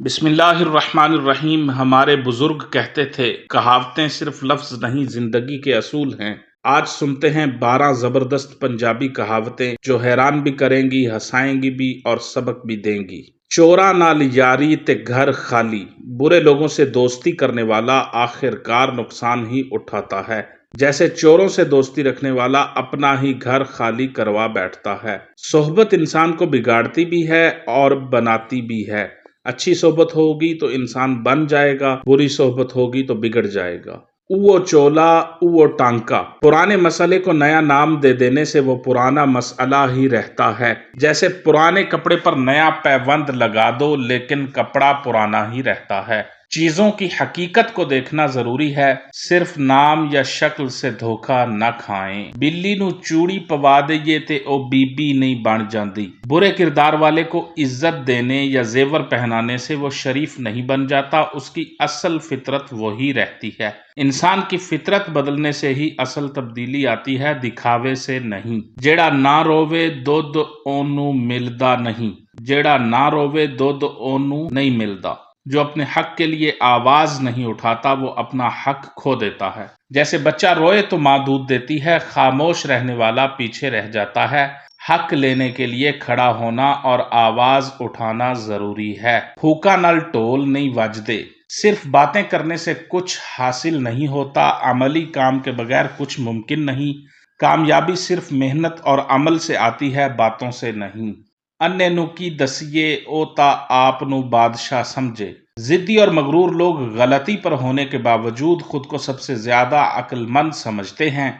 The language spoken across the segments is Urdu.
بسم اللہ الرحمن الرحیم۔ ہمارے بزرگ کہتے تھے کہاوتیں صرف لفظ نہیں زندگی کے اصول ہیں۔ آج سنتے ہیں 12 زبردست پنجابی کہاوتیں جو حیران بھی کریں گی، ہنسائیں گی بھی اور سبق بھی دیں گی۔ چورا نال یاری تے گھر خالی، برے لوگوں سے دوستی کرنے والا آخر کار نقصان ہی اٹھاتا ہے۔ جیسے چوروں سے دوستی رکھنے والا اپنا ہی گھر خالی کروا بیٹھتا ہے۔ صحبت انسان کو بگاڑتی بھی ہے اور بناتی بھی ہے۔ اچھی صحبت ہوگی تو انسان بن جائے گا، بری صحبت ہوگی تو بگڑ جائے گا۔ اوو چولا اوو ٹانکا، پرانے مسئلے کو نیا نام دے دینے سے وہ پرانا مسئلہ ہی رہتا ہے۔ جیسے پرانے کپڑے پر نیا پیوند لگا دو لیکن کپڑا پرانا ہی رہتا ہے۔ چیزوں کی حقیقت کو دیکھنا ضروری ہے، صرف نام یا شکل سے دھوکہ نہ کھائیں۔ بلی نو چوڑی پوا دئیے تے او بی بی نہیں بن جاندی۔ برے کردار والے کو عزت دینے یا زیور پہنانے سے وہ شریف نہیں بن جاتا، اس کی اصل فطرت وہی رہتی ہے۔ انسان کی فطرت بدلنے سے ہی اصل تبدیلی آتی ہے، دکھاوے سے نہیں۔ جیڑا نہ رووے دودھ اونوں ملدا نہیں، جیڑا نہ رووے دودھ اونوں نہیں ملدا۔ جو اپنے حق کے لیے آواز نہیں اٹھاتا وہ اپنا حق کھو دیتا ہے۔ جیسے بچہ روئے تو ماں دودھ دیتی ہے، خاموش رہنے والا پیچھے رہ جاتا ہے۔ حق لینے کے لیے کھڑا ہونا اور آواز اٹھانا ضروری ہے۔ پھوکا نال ٹول نہیں وجدے، صرف باتیں کرنے سے کچھ حاصل نہیں ہوتا، عملی کام کے بغیر کچھ ممکن نہیں۔ کامیابی صرف محنت اور عمل سے آتی ہے، باتوں سے نہیں۔ انے نو کی دسیے او تا آپ نو بادشاہ سمجھے۔ ضدی اور مغرور لوگ غلطی پر ہونے کے باوجود خود کو سب سے زیادہ عقل مند سمجھتے ہیں۔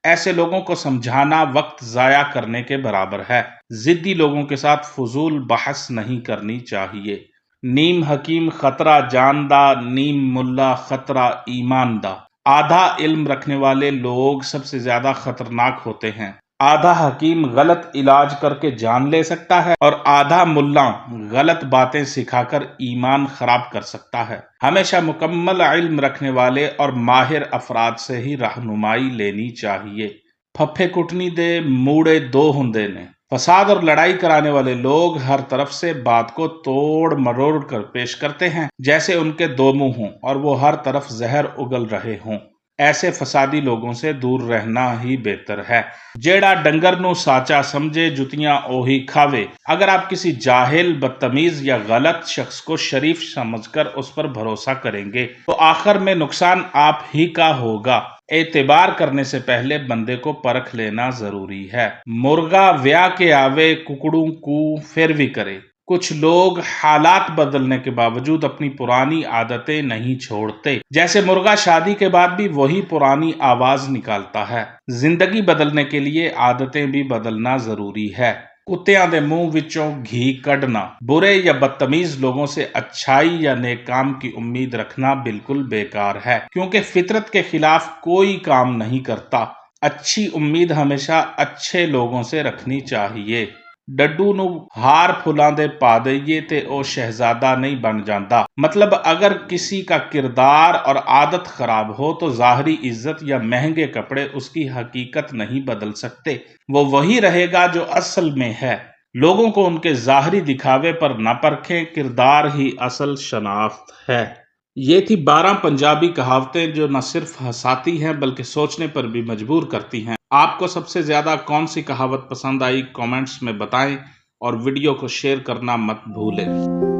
ایسے لوگوں کو سمجھانا وقت ضائع کرنے کے برابر ہے۔ ضدی لوگوں کے ساتھ فضول بحث نہیں کرنی چاہیے۔ نیم حکیم خطرہ جان دا، نیم ملا خطرہ ایمان دا۔ آدھا علم رکھنے والے لوگ سب سے زیادہ خطرناک ہوتے ہیں۔ آدھا حکیم غلط علاج کر کے جان لے سکتا ہے اور آدھا ملا غلط باتیں سکھا کر ایمان خراب کر سکتا ہے۔ ہمیشہ مکمل علم رکھنے والے اور ماہر افراد سے ہی رہنمائی لینی چاہیے۔ پھپھے کٹنی دے موڑے دو ہندے نے۔ فساد اور لڑائی کرانے والے لوگ ہر طرف سے بات کو توڑ مروڑ کر پیش کرتے ہیں، جیسے ان کے دو منہ ہوں اور وہ ہر طرف زہر اگل رہے ہوں۔ ایسے فسادی لوگوں سے دور رہنا ہی بہتر ہے۔ جیڑا ڈنگر نو ساچا سمجھے جتیاں اوہی کھاوے۔ اگر آپ کسی جاہل، بدتمیز یا غلط شخص کو شریف سمجھ کر اس پر بھروسہ کریں گے تو آخر میں نقصان آپ ہی کا ہوگا۔ اعتبار کرنے سے پہلے بندے کو پرکھ لینا ضروری ہے۔ مرغا ویا کے آوے ککڑوں کو پھر بھی کرے۔ کچھ لوگ حالات بدلنے کے باوجود اپنی پرانی عادتیں نہیں چھوڑتے۔ جیسے مرغا شادی کے بعد بھی وہی پرانی آواز نکالتا ہے۔ زندگی بدلنے کے لیے عادتیں بھی بدلنا ضروری ہے۔ کتیاں دے منہ وچوں گھی کڈنا، برے یا بدتمیز لوگوں سے اچھائی یا نیک کام کی امید رکھنا بالکل بیکار ہے، کیونکہ فطرت کے خلاف کوئی کام نہیں کرتا۔ اچھی امید ہمیشہ اچھے لوگوں سے رکھنی چاہیے۔ ڈڈو نو ہار پھلاں دے پا دئیے تے او شہزادہ نہیں بن جاندا۔ مطلب اگر کسی کا کردار اور عادت خراب ہو تو ظاہری عزت یا مہنگے کپڑے اس کی حقیقت نہیں بدل سکتے۔ وہ وہی رہے گا جو اصل میں ہے۔ لوگوں کو ان کے ظاہری دکھاوے پر نہ پرکھیں، کردار ہی اصل شناخت ہے۔ یہ تھی 12 پنجابی کہاوتیں جو نہ صرف ہنساتی ہیں بلکہ سوچنے پر بھی مجبور کرتی ہیں۔ آپ کو سب سے زیادہ کون سی کہاوت پسند آئی، کامنٹس میں بتائیں اور ویڈیو کو شیئر کرنا مت بھولیں۔